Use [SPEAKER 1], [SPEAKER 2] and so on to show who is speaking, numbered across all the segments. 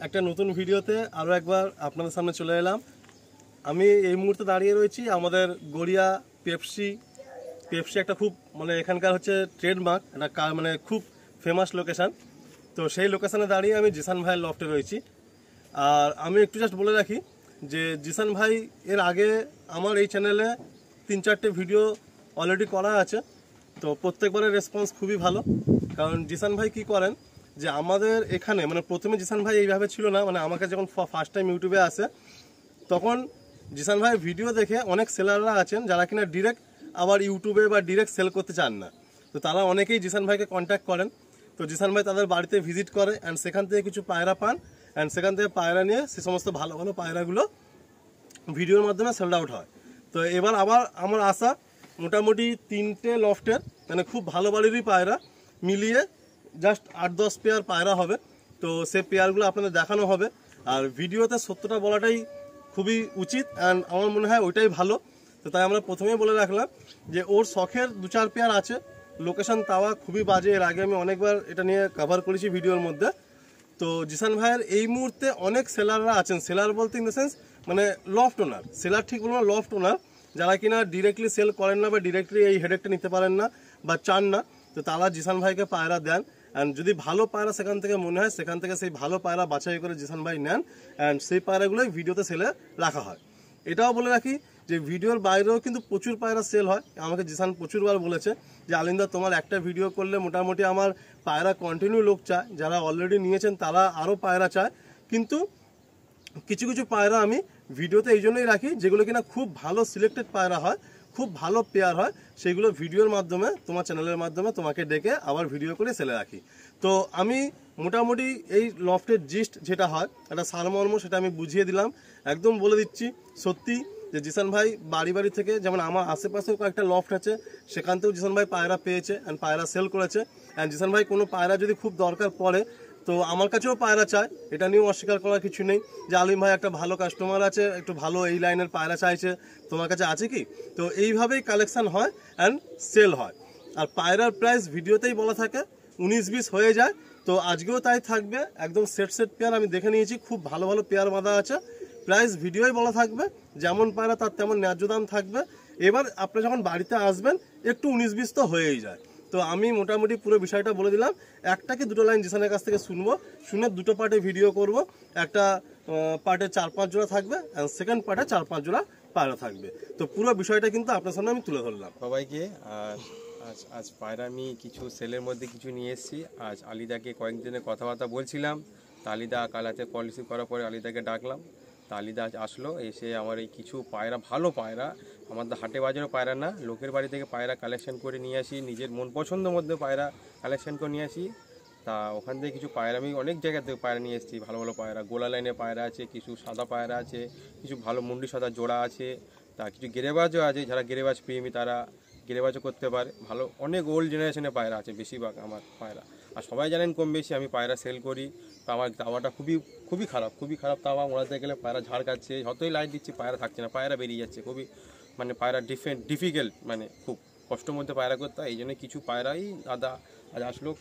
[SPEAKER 1] একটা নতুন ভিডিওতে আরও একবার আপনাদের সামনে চলে এলাম। আমি এই মুহূর্তে দাঁড়িয়ে রয়েছি আমাদের গড়িয়া পেপসি একটা খুব মানে এখানকার হচ্ছে ট্রেডমার্ক, একটা মানে খুব ফেমাস লোকেশান। তো সেই লোকেশানে দাঁড়িয়ে আমি জিসান ভাইয়ের লফটে রয়েছি। আর আমি একটু জাস্ট বলে রাখি যে জিসান ভাই এর আগে আমার এই চ্যানেলে 3-4টে ভিডিও অলরেডি করা আছে। তো প্রত্যেকবারের রেসপন্স খুবই ভালো, কারণ জিসান ভাই কি করেন যে আমাদের এখানে মানে প্রথমে জিসান ভাই এইভাবে ছিল না, মানে আমাকে যখন ফার্স্ট টাইম ইউটিউবে আসে তখন জিসান ভাইয়ের ভিডিও দেখে অনেক সেলাররা আছেন যারা কিনা ডিরেক্ট আবার ইউটিউবে বা ডিরেক্ট সেল করতে চান না। তো তারা অনেকেই জিসান ভাইকে কন্ট্যাক্ট করেন। তো জিসান ভাই তাদের বাড়িতে ভিজিট করে অ্যান্ড সেখান থেকে কিছু পায়রা পান অ্যান্ড সেখান থেকে পায়রা নিয়ে সে সমস্ত ভালো ভালো পায়রাগুলো ভিডিওর মাধ্যমে সেল আউট হয়। তো এবার আবার আমার আশা মোটামুটি 3টে লফটের মানে খুব ভালো বাড়িরই পায়রা মিলিয়ে জাস্ট 8-10 পেয়ার পায়রা হবে। তো সে পেয়ারগুলো আপনাদের দেখানো হবে। আর ভিডিওতে সত্যটা বলাটাই খুবই উচিত অ্যান্ড আমার মনে হয় ওইটাই ভালো। তো তাই আমরা প্রথমেই বলে রাখলাম যে ওর শখের 2-4 পেয়ার আছে। লোকেশন তাওয়া খুবই বাজে, এর আগে আমি অনেকবার এটা নিয়ে কভার করেছি ভিডিওর মধ্যে। তো জিসান ভাইয়ের এই মুহূর্তে অনেক সেলাররা আছেন, সেলার বলতে ইন দ্য সেন্স মানে লফট ওনার, সেলার ঠিক বলবো না, লফট ওনার, যারা কিনা ডিরেক্টলি সেল করেন না বা ডিরেক্টলি এই হেডেকটা নিতে পারেন না বা চান না। তো তারা জিসান ভাইকে পায়রা দেন অ্যান্ড যদি ভালো পায়রা সেখান থেকে মনে হয় সেখান থেকে সেই ভালো পায়রা বাছাই করে জিসান ভাই নেন অ্যান্ড সেই পায়রাগুলোই ভিডিওতে সেলে রাখা হয়। এটাও বলে রাখি যে ভিডিওর বাইরেও কিন্তু প্রচুর পায়রা সেল হয়। আমাকে জিসান প্রচুরবার বলেছে যে আলিন্দা তোমার একটা ভিডিও করলে মোটামুটি আমার পায়রা কন্টিনিউ লোক চায়, যারা অলরেডি নিয়েছেন তারা আরও পায়রা চায়। কিন্তু কিছু কিছু পায়রা আমি ভিডিওতে এই জন্যই রাখি যেগুলো কিনা খুব ভালো সিলেক্টেড পায়রা হয়, খুব ভালো পেয়ার হয়, সেইগুলো ভিডিওর মাধ্যমে তোমার চ্যানেলের মাধ্যমে তোমাকে ডেকে আবার ভিডিও করে সেলে রাখি। তো আমি মোটামুটি এই লফটের জিস্ট যেটা হয় একটা সারমর্ম সেটা আমি বুঝিয়ে দিলাম। একদম বলে দিচ্ছি সত্যি যে জিসান ভাই বাড়ি বাড়ি থেকে, যেমন আমার আশেপাশেও কয়েকটা লফট আছে সেখান থেকেও জিসান ভাই পায়রা পেয়েছে অ্যান্ড পায়রা সেল করেছে। অ্যান্ড জিসান ভাই কোনো পায়রা যদি খুব দরকার পড়ে তো আমার কাছেও পায়রা চায়, এটা নিয়েও অস্বীকার করার কিছু নেই যে আলিম ভাই একটা ভালো কাস্টমার আছে, একটু ভালো এই লাইনের পায়রা চাইছে, তোমার কাছে আছে কি। তো এইভাবেই কালেকশন হয় অ্যান্ড সেল হয়। আর পায়রার প্রাইস ভিডিওতেই বলা থাকে 19-20 হয়ে যায়। তো আজকেও তাই থাকবে, একদম সেট পেয়ার আমি দেখে নিয়েছি, খুব ভালো ভালো পেয়ার বাঁধা আছে। প্রাইস ভিডিওই বলা থাকবে, যেমন পায়রা তার তেমন ন্যায্য দাম থাকবে। এবার আপনি যখন বাড়িতে আসবেন একটু 19-20 তো হয়েই যায়। তো আমি মোটামুটি পুরো বিষয়টা বলে দিলাম। একটা কি দুটো লাইন জিসানের কাছ থেকে শুনবো, শুনে দুটো পার্টে ভিডিও করব। একটা পার্টে 4-5 জোড়া থাকবে আর সেকেন্ড পার্টে 4-5 জোড়া পায়রা থাকবে। তো পুরো বিষয়টা কিন্তু আপনার সামনে আমি তুলে ধরলাম
[SPEAKER 2] সবাইকে। আর আজ পায়রা আমি কিছু সেলের মধ্যে কিছু নিয়ে এসেছি। আজ আলিদাকে কয়েকদিনের কথাবার্তা বলছিলাম, তা আলিদা কাল হাতে কল রিসিভ করার পরে আলিদাকে ডাকলাম। তা আলিদা আজ আসলো, এসে আমার এই কিছু পায়রা, ভালো পায়রা, আমাদের হাটে বাজারও পায়রা না, লোকের বাড়ি থেকে পায়রা কালেকশন করে নিয়ে আসি, নিজের মন পছন্দের মধ্যে পায়রা কালেকশন করে নিয়ে আসি। তা ওখান থেকে কিছু পায়রা আমি অনেক জায়গা থেকে পায়রা নিয়ে এসেছি, ভালো ভালো পায়রা, গোলা লাইনের পায়রা আছে, কিছু সাদা পায়রা আছে, কিছু ভালো মুন্ডি সাদা জোড়া আছে, তা কিছু গেরেবাজও আছে, যারা গেরেবাজ প্রেমী তারা গেরেবাজও করতে পারে। ভালো অনেক ওল্ড জেনারেশনের পায়রা আছে বেশিরভাগ আমার পায়রা। আর সবাই জানেন কম বেশি আমি পায়রা সেল করি। তো আমার তাওয়াটা খুবই খারাপ তাওয়া, মোড়াতে গেলে পায়রা ঝাড় খাচ্ছে, যতই লাইট দিচ্ছি পায়রা থাকছে না, পায়রা বেরিয়ে যাচ্ছে। খুবই মানে পায়রা ডিফিকাল্ট, মানে খুব কষ্টের মধ্যে পায়রা করতে হয়। এই জন্য কিছু পায়রাই দাদা আজ আসলো,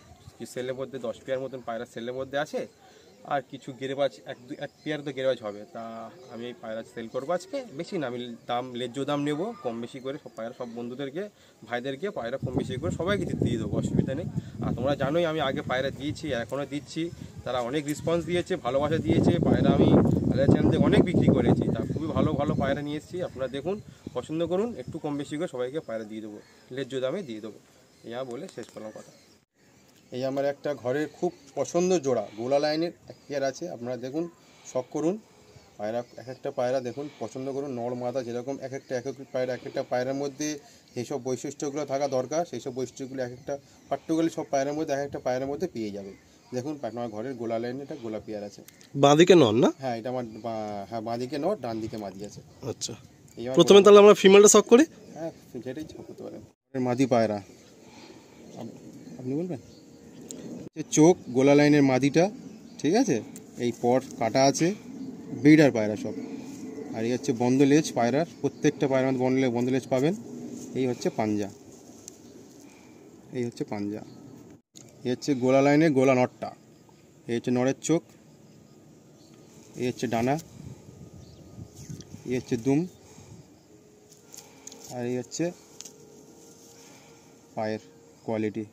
[SPEAKER 2] সেলের মধ্যে 10 পেয়ার মতন পায়রা সেলের মধ্যে আছে। আর কিছু গেরেবাজ এক পেয়ার তো গেরেবাজ হবে। তা আমি এই পায়রা সেল করবো আজকে, বেশি না, আমি দাম ন্যায্য দাম নেবো, কম বেশি করে সব পায়রা সব বন্ধুদেরকে ভাইদেরকে পায়রা কম বেশি করে সবাইকে দিয়ে দেবো, অসুবিধা নেই। আর তোমরা জানোই আমি আগে পায়রা দিয়েছি, এখনও দিচ্ছি, তারা অনেক রেসপন্স দিয়েছে, ভালোবাসা দিয়েছে। পায়রা আমি আলাদা চ্যানেল থেকে অনেক বিক্রি করেছি, তা খুবই ভালো ভালো পায়রা নিয়ে এসেছি। আপনারা দেখুন, পছন্দ করুন, একটু কম বেশি করে সবাইকে পায়রা দিয়ে দেবো, ন্যায্য দামে দিয়ে দেবো। ইয়া বলে শেষ করলাম কথা। এই আমার একটা ঘরের খুব পছন্দ জোড়া গোলা লাইনের এক পেয়ার আছে, আপনারা দেখুন, শখ করুন পায়রা, এক একটা পায়রা দেখুন, পছন্দ করুন। নর মাদা যেরকম এক একটা পায়রা, এক একটা পায়রার মধ্যে যেসব বৈশিষ্ট্যগুলো থাকা দরকার সেই সব বৈশিষ্ট্যগুলো এক একটা পার্টিকুলারলি সব পায়রার মধ্যে এক একটা পায়রার মধ্যে পেয়ে যাবে। দেখুন আমার ঘরের গোলা লাইনে এটা গোলা পেয়ার আছে,
[SPEAKER 1] বাঁদিকে নর না?
[SPEAKER 2] হ্যাঁ এটা আমার, হ্যাঁ বাঁদিকে নর, ডান দিকে মাদি আছে।
[SPEAKER 1] আচ্ছা, প্রথমে তাহলে আমরা ফিমেলটা শখ করি।
[SPEAKER 2] হ্যাঁ সেটাই শখ করতে পারেন। মাদি পায়রা আপনি বলবেন, চোখ গোলা লাইনের মাদিটা, ঠিক আছে, এই পট কাটা আছে, ব্রিডার পায়রা সব। আর এই হচ্ছে বন্ধ লেজ পায়রার, প্রত্যেকটা পায়রার মধ্যে বন্ধ লেজ পাবেন। এই হচ্ছে পাঞ্জা, এই হচ্ছে পাঞ্জা। এই হচ্ছে গোলা লাইনে গোলা নটটা, এই হচ্ছে নড়ের চোখ, এই হচ্ছে ডানা, এই হচ্ছে দুম, আর এই হচ্ছে পায়ের কোয়ালিটি,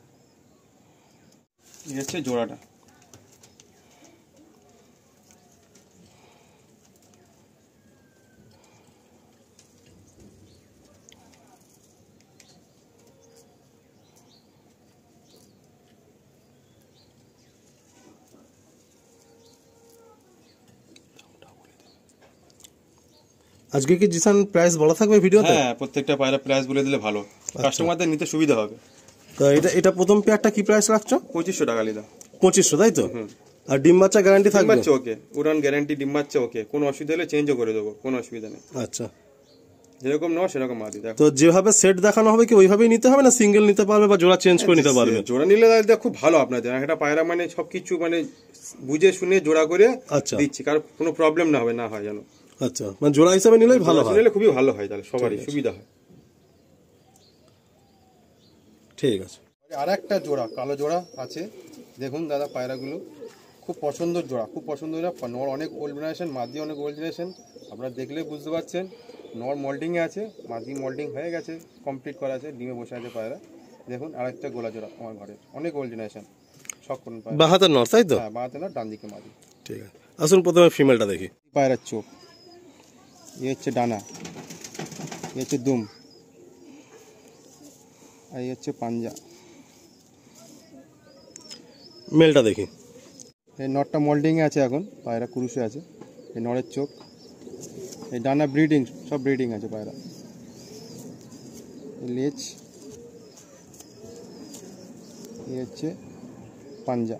[SPEAKER 2] এই হচ্ছে জোড়াটা।
[SPEAKER 1] আজকে কি জিসান প্রাইস বলা থাকবে ভিডিওতে?
[SPEAKER 2] হ্যাঁ, প্রত্যেকটা পায়রা প্রাইস বলে দিলে ভালো, কাস্টমারদের নিতে সুবিধা হবে।
[SPEAKER 1] তো এটা প্রথম পেয়ারটা কি প্রাইস রাখছো?
[SPEAKER 2] 2500 টাকা লিদা।
[SPEAKER 1] 2500, তাই তো? আর ডিম বাচ্চা গ্যারান্টি থাকবে?
[SPEAKER 2] ডিম বাচ্চা ওকে, উড়ান গ্যারান্টি, ডিম বাচ্চা ওকে, কোনো অসুবিধা হলে চেঞ্জও করে দেবো, কোনো অসুবিধা নেই।
[SPEAKER 1] আচ্ছা,
[SPEAKER 2] যেরকম নাও সেরকম মাদি। দেখো
[SPEAKER 1] তো যেভাবে সেট দেখানো হবে কি ওইভাবেই নিতে হবে না সিঙ্গেল নিতে পারবে বা জোড়া চেঞ্জ করে নিতে পারবে?
[SPEAKER 2] জোড়া নিলে দাদা খুব ভালো আপনাদের, একটা পায়রা মানে সবকিছু মানে বুঝে শুনে জোড়া করে
[SPEAKER 1] আচ্ছা
[SPEAKER 2] দিচ্ছি, কারণ কোনো প্রবলেম না হবে, না হয় জানো।
[SPEAKER 1] আচ্ছা, মানে জোড়া হিসাবে নিলেই ভালো হয়?
[SPEAKER 2] নিলে খুবই ভালো হয়, তাহলে সবারই সুবিধা হয়।
[SPEAKER 1] ঠিক আছে।
[SPEAKER 2] আর একটা জোড়া কালো জোড়া আছে, দেখুন দাদা পায়রাগুলো খুব পছন্দের জোড়া, খুব পছন্দের জোড়া। নর অনেক ওল্ড জেনারেশন, মাদি অনেক ওল্ড জেনারেশন, আপনারা দেখলে বুঝতে পারছেন। নর মল্টিংয়ে আছে, মাদি মল্টিং হয়ে গেছে, কমপ্লিট করা আছে, ডিমে বসে আছে পায়রা। দেখুন আরেকটা গোলা জোড়া আমার ঘরে, অনেক ওল্ড জেনারেশন, সব করুন পায়রা।
[SPEAKER 1] বাহাতের নর, তাই তো?
[SPEAKER 2] হ্যাঁ, বাহাতে নর, ডান দিকে মাদি।
[SPEAKER 1] ঠিক আছে, আসুন প্রথমে ফিমেলটা দেখি।
[SPEAKER 2] পায়রার চোখ, এ হচ্ছে ডানা, এ হচ্ছে দুম, আর এই হচ্ছে পাঞ্জা।
[SPEAKER 1] মেলটা দেখি।
[SPEAKER 2] এই নরটা মোল্ডিংয়ে আছে এখন, পায়রা কুরুশে আছে। এই নরের চোখ, এই ডানা ব্রিডিং, সব ব্রিডিং আছে পায়রা। এই লেজ, এই হচ্ছে পাঞ্জা।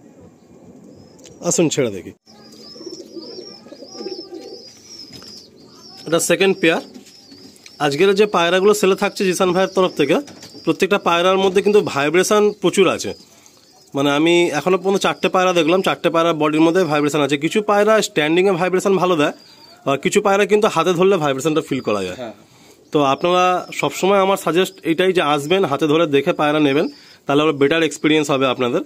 [SPEAKER 1] আসুন ছেড়ে দেখি। এটা সেকেন্ড পেয়ার। আজকের যে পায়রাগুলো সেলে থাকছে জিসান ভাইয়ের তরফ থেকে, প্রত্যেকটা পায়রার মধ্যে কিন্তু ভাইব্রেশন প্রচুর আছে। মানে আমি এখনো পর্যন্ত 4টে পায়রা দেখলাম, 4টে পায়রার বডির মধ্যে ভাইব্রেশন আছে। কিছু পায়রা স্ট্যান্ডিংয়ে ভাইব্রেশন ভালো দেয়, আর কিছু পায়রা কিন্তু হাতে ধরলে ভাইব্রেশনটা ফিল করা যায়। তো আপনারা সবসময় আমার সাজেস্ট এইটাই যে আসবেন, হাতে ধরে দেখে পায়রা নেবেন, তাহলে আবার বেটার এক্সপিরিয়েন্স হবে আপনাদের।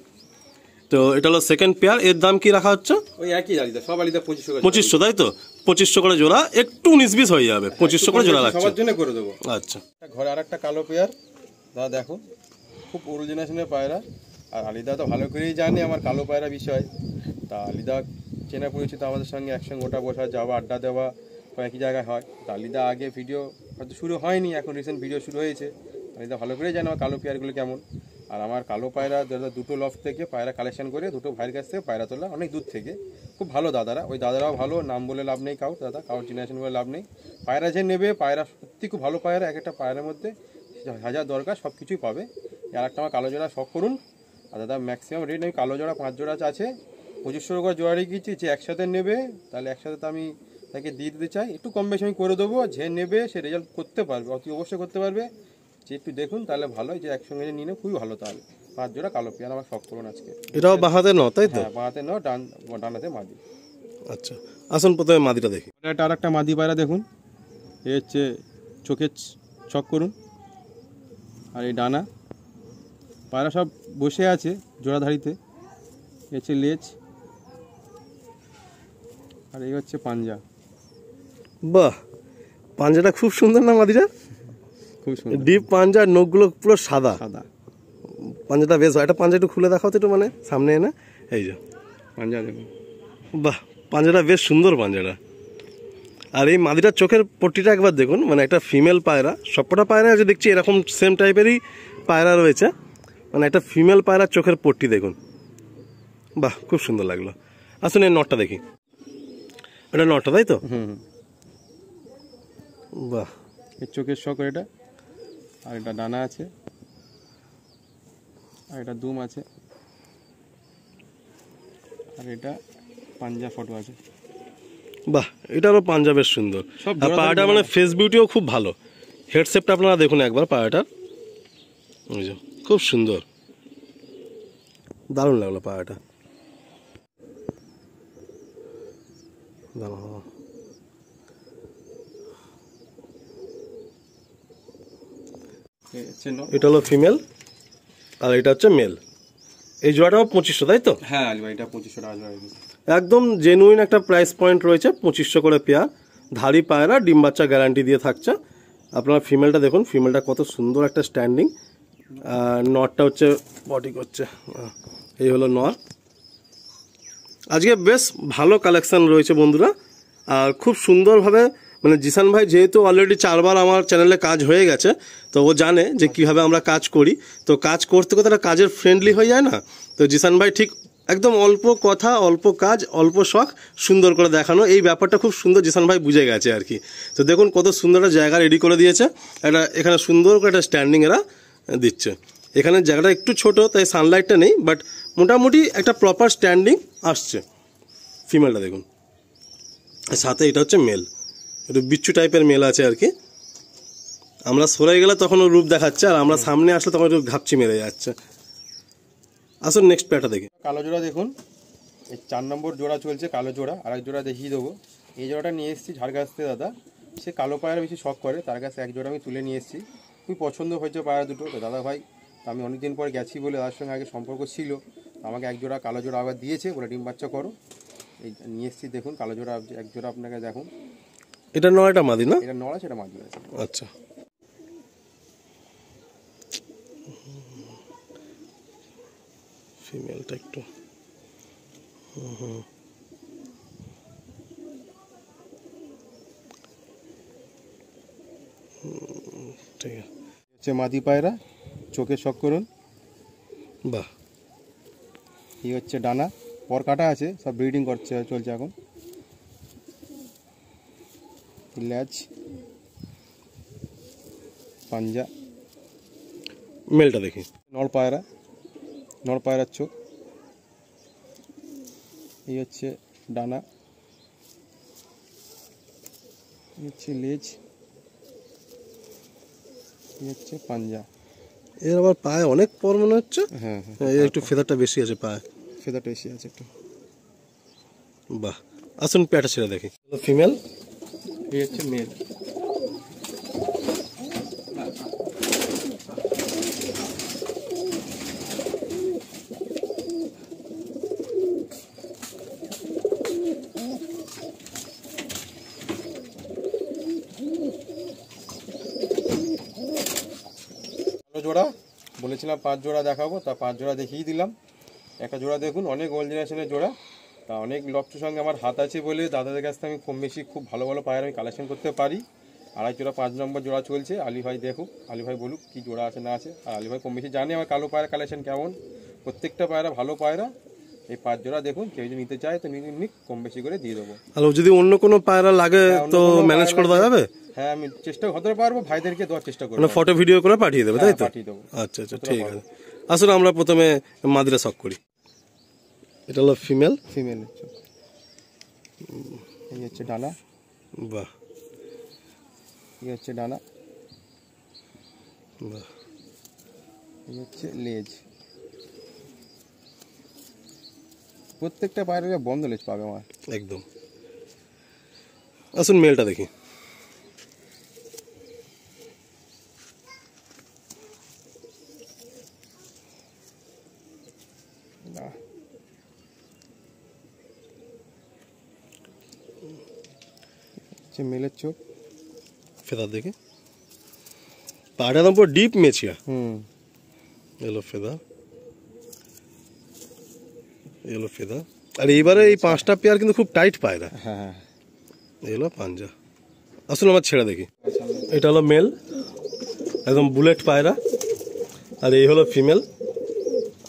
[SPEAKER 1] তো এটা হলো সেকেন্ড পেয়ার। এর দাম কি রাখা হচ্ছে?
[SPEAKER 2] ওই একই আলিদা, সব আলিদা 2500।
[SPEAKER 1] 2500, তাই তো? 2500 করে জোড়া, একটু 19-20 হয়ে যাবে। 2500 করে জোড়া রাখছে,
[SPEAKER 2] সবার জন্য করে দেবো।
[SPEAKER 1] আচ্ছা,
[SPEAKER 2] ঘরে আর একটা কালো পেয়ার দাদা, দেখো খুব ওল্ড জেনারেশনের পায়রা। আর আলিদা তো ভালো করেই জানে আমার কালো পায়রা বিষয়। তা আলিদা চেনা পরিচিত, আমাদের সঙ্গে একসঙ্গে ওটা বসা, যাওয়া, আড্ডা দেওয়া একই জায়গায় হয়। তা আলিদা আগে ভিডিও হয়তো শুরু হয়নি, এখন রিসেন্ট ভিডিও শুরু হয়েছে। আলিদা ভালো করেই জানে আমার কালো পেয়ারগুলো কেমন। আর আমার কালো পায়রা দাদা দুটো লফট থেকে পায়রা কালেকশন করে, দুটো ভাইয়ের কাছ থেকে পায়রা তোলা, অনেক দূর থেকে। খুব ভালো দাদারা, ওই দাদারাও ভালো, নাম বলে লাভ নেই কাউর, দাদা কাউর জেনারেশন বলে লাভ নেই। পায়রা যে নেবে, পায়রা সত্যি খুব ভালো পায়রা। এক একটা পায়রার মধ্যে হাজার দরকার সব কিছুই পাবে। আর একটা আমার কালো জোড়া শখ করুন। আর দাদা ম্যাক্সিমাম রেট আমি কালো জোড়া 5 জোড়া আছে, 2500 করে জোড়া রেখেছি। যে একসাথে নেবে তাহলে একসাথে তো আমি তাকে দিয়ে দিতে চাই, একটু কম বেশি আমি করে দেবো। যে নেবে সে রেজাল্ট করতে পারবে, অতি অবশ্যই করতে পারবে। যে একটু দেখুন তাহলে ভালো, যে একসঙ্গে নিয়ে নিলে খুবই ভালো। তাহলে 5 জোড়া কালো পেয়ার আমার শখ করুন আজকে।
[SPEAKER 1] এটাও বাহাতে ন, তাই তো?
[SPEAKER 2] হ্যাঁ, বাঁহাতে ন, ডানাতে মাদি।
[SPEAKER 1] আচ্ছা, আসুন প্রথমে মাদিটা দেখি।
[SPEAKER 2] এটা আর একটা মাদি পায়রা দেখুন, এ হচ্ছে চোখের চক করুন, আর এই ডানা। পায়রা সব বসে আছে জোড়াধারিতে। এ হচ্ছে লেজ, আর এই হচ্ছে পাঞ্জা।
[SPEAKER 1] বাহ, পাঞ্জাটা খুব সুন্দর না মাদিটা?
[SPEAKER 2] খুব সুন্দর
[SPEAKER 1] ডিপ পাঞ্জা, নখগুলো পুরো সাদা
[SPEAKER 2] সাদা।
[SPEAKER 1] পাঞ্জাটা বেশ। একটা পাঞ্জা একটু খুলে দেখাও তো একটু, মানে সামনে এনে। এই যে
[SPEAKER 2] পাঞ্জা দেখুন,
[SPEAKER 1] বাহ, পাঞ্জাটা বেশ সুন্দর পাঞ্জাটা। আর এই মাদিটার চোখের পট্টিটা একবার দেখুন, মানে একটা ফিমেল পায়রা, সবকটা পায়রা যে দেখছি এরকম সেম টাইপেরই পায়রা রয়েছে, মানে একটা ফিমেল পায়রার চোখের পট্টি দেখুন, বাহ খুব সুন্দর লাগলো। আসুন এই নটটা দেখি। এটা নটটা, তাই তো? বাহ,
[SPEAKER 2] এর চোখের শখ এটা। আর এটা ডানা আছে, আর এটা দুম আছে, আর এটা পাঞ্জা ফটো আছে।
[SPEAKER 1] বাহ, এটারও পাঞ্জা বেশ সুন্দর। আর পায়রাটা মানে ফেস বিউটিও খুব ভালো। হেডশেপটা আপনারা দেখুন একবার পায়রাটার, খুব সুন্দর, দারুণ লাগলো পায়রাটা। এটা হলো ফিমেল আর এটা হচ্ছে মেল। এই জোড়াটাও 2500, তাই তো?
[SPEAKER 2] হ্যাঁ আলী ভাই, এটা 2500 টাকা জোড়া রেখেছি।
[SPEAKER 1] একদম জেনুইন একটা প্রাইস পয়েন্ট রয়েছে, 2500 করে পেয়ার। ধাড়ি পায়রা, ডিম বাচ্চা গ্যারান্টি দিয়ে থাকছে। আপনারা ফিমেলটা দেখুন, ফিমেলটা কত সুন্দর একটা স্ট্যান্ডিং। নরটা হচ্ছে বডি করছে, এই হলো নর। আজকে বেশ ভালো কালেকশন রয়েছে বন্ধুরা, আর খুব সুন্দরভাবে মানে জিসান ভাই যেহেতু অলরেডি 4 বার আমার চ্যানেলে কাজ হয়ে গেছে, তো ও জানে যে কিভাবে আমরা কাজ করি। তো কাজ করতে করতে একটা কাজের ফ্রেন্ডলি হয়ে যায় না, তো জিসান ভাই ঠিক একদম অল্প কথা, অল্প কাজ, অল্প শখ, সুন্দর করে দেখানো, এই ব্যাপারটা খুব সুন্দর জিসান ভাই বুঝে গেছে আর কি। তো দেখুন কত সুন্দর একটা জায়গা রেডি করে দিয়েছে, একটা এখানে সুন্দর করে একটা স্ট্যান্ডিং এরা দিচ্ছে। এখানে জায়গাটা একটু ছোট, তাই সানলাইটটা নেই, বাট মোটামুটি একটা প্রপার স্ট্যান্ডিং আসছে। ফিমেলটা দেখুন, সাথে এটা হচ্ছে মেল, একটু বিচ্ছু টাইপের মেল আছে আর কি। আমরা সরে গেলে তখন রূপ দেখাচ্ছে, আর আমরা সামনে আসলে তখন একটু ঘাপচি মেরে যাচ্ছে। আসুন নেক্সট প্যাটা দেখি।
[SPEAKER 2] কালো জোড়া দেখুন, এই 4 নম্বর জোড়া চলছে কালো জোড়া। আর এক জোড়া দেখিয়ে দেবো। এই জোড়াটা নিয়ে এসেছি ঝাড়গাছ থেকে দাদা, সে কালো পায়রা বেশি শখ করে, তার কাছে এক জোড়া আমি তুলে নিয়ে এসেছি। খুবই পছন্দ হয়েছে পায়রা দুটো। তো দাদা ভাই, আমি অনেকদিন পর গেছি বলে তার সঙ্গে আগে সম্পর্ক ছিল, আমাকে এক জোড়া কালো জোড়া আবার দিয়েছে, বলে ডিম বাচ্চা করো। এই নিয়ে এসেছি দেখুন কালো জোড়া, এক জোড়া আপনাকে দেখুন।
[SPEAKER 1] এটা নয়টা মাদি না?
[SPEAKER 2] এটা নড়া, সেটা মাঝে আছে।
[SPEAKER 1] আচ্ছা, ফিমেলটা একটু ঠিক আছে।
[SPEAKER 2] হচ্ছে মাদি পায়রা, চোখে শখ করুন।
[SPEAKER 1] বাহ,
[SPEAKER 2] এই হচ্ছে ডানা, পর কাটা আছে, সব ব্রিডিং চলছে এখন। ল্যাজ, পাঞ্জা।
[SPEAKER 1] মেলটা দেখি।
[SPEAKER 2] নর পায়রার চোখ। এই হচ্ছে ডানা, এই হচ্ছে লেজ, এই হচ্ছে পাঞ্জা।
[SPEAKER 1] এর আবার পায়ে অনেক পর মনে হচ্ছে।
[SPEAKER 2] হ্যাঁ
[SPEAKER 1] এর একটু ফেদারটা বেশি আছে পায়ে,
[SPEAKER 2] ফেদারটা বেশি আছে একটু।
[SPEAKER 1] বাহ, আসুন প্যাটা ছেড়ে দেখি। ফিমেল,
[SPEAKER 2] এই হচ্ছে মেল। জোড়া বলেছিলাম 5 জোড়া দেখাবো, তা 5 জোড়া দেখিয়ে দিলাম। একটা জোড়া দেখুন, অনেক ওল্ড জেনারেশনের জোড়া, তা অনেক লক্ষ্যের সঙ্গে আমার হাত আছে বলে দাদাদের কাছ থেকে আমি কম বেশি খুব ভালো ভালো পায়রা আমি কালেকশন করতে পারি। আড়াই জোড়া 5 নম্বর জোড়া চলছে। আলী ভাই দেখুক, আলী ভাই বলুক কি জোড়া আছে না আছে। আর আলী ভাই কম বেশি জানে আমার কালো পায়রা কালেকশন কেমন, প্রত্যেকটা পায়রা ভালো পায়রা। এই 5 জোড়া দেখুন, কেউ যদি নিতে চায় তো নিক, কম বেশি করে দিয়ে দেবো।
[SPEAKER 1] আর যদি অন্য কোনো পায়রা লাগে তো ম্যানেজ করে দেওয়া যাবে?
[SPEAKER 2] হ্যাঁ, আমি চেষ্টা হতে পারবো, ভাইদেরকে দেওয়ার চেষ্টা করবো।
[SPEAKER 1] মানে ফটো ভিডিও করে পাঠিয়ে দেবে, তাই তো?
[SPEAKER 2] পাঠিয়ে দেবো।
[SPEAKER 1] আচ্ছা আচ্ছা, ঠিক আছে। আসলে আমরা প্রথমে মাদিরা শখ করি। এটা হলো ফিমেল।
[SPEAKER 2] এই হচ্ছে ডানা।
[SPEAKER 1] বাহ,
[SPEAKER 2] এই হচ্ছে ডানা,
[SPEAKER 1] বাহ,
[SPEAKER 2] এই হচ্ছে লেজ। প্রত্যেকটা পায়রা বন্ধ লেজ পাবে আমার
[SPEAKER 1] একদম। আসুন মেলটা দেখি।
[SPEAKER 2] মেলের চোখ,
[SPEAKER 1] ফেদার দেখি। পাটা একদম পুরো ডিপ মেছিয়া। এলো ফেদার, আর এইবারে এই 5টা পেয়ার কিন্তু খুব টাইট পায়রা।
[SPEAKER 2] হ্যাঁ,
[SPEAKER 1] এলো পাঞ্জা। আসলে আমার ছেড়ে দেখি। এটা হলো মেল, একদম বুলেট পায়রা, আর এই হলো ফিমেল।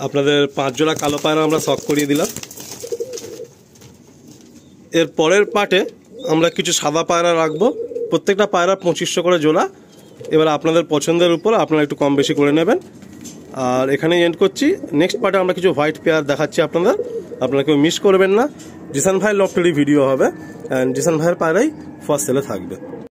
[SPEAKER 1] আপনাদের 5 জোড়া কালো পায়রা আমরা শখ করিয়ে দিলাম। এর পরের পার্টে আমরা কিছু সাদা পায়রা রাখবো, প্রত্যেকটা পায়রা 2500 করে জোড়া। এবার আপনাদের পছন্দের উপর আপনারা একটু কম বেশি করে নেবেন। আর এখানেই এন্ড করছি। নেক্সট পার্টে আমরা কিছু হোয়াইট পেয়ার দেখাচ্ছি আপনাদের, আপনারা কেউ মিস করবেন না। জিসান ভাই লফটেরই ভিডিও হবে, অ্যান্ড জিসান ভাইয়ের পায়রাই ফার্স্ট সেলে থাকবে।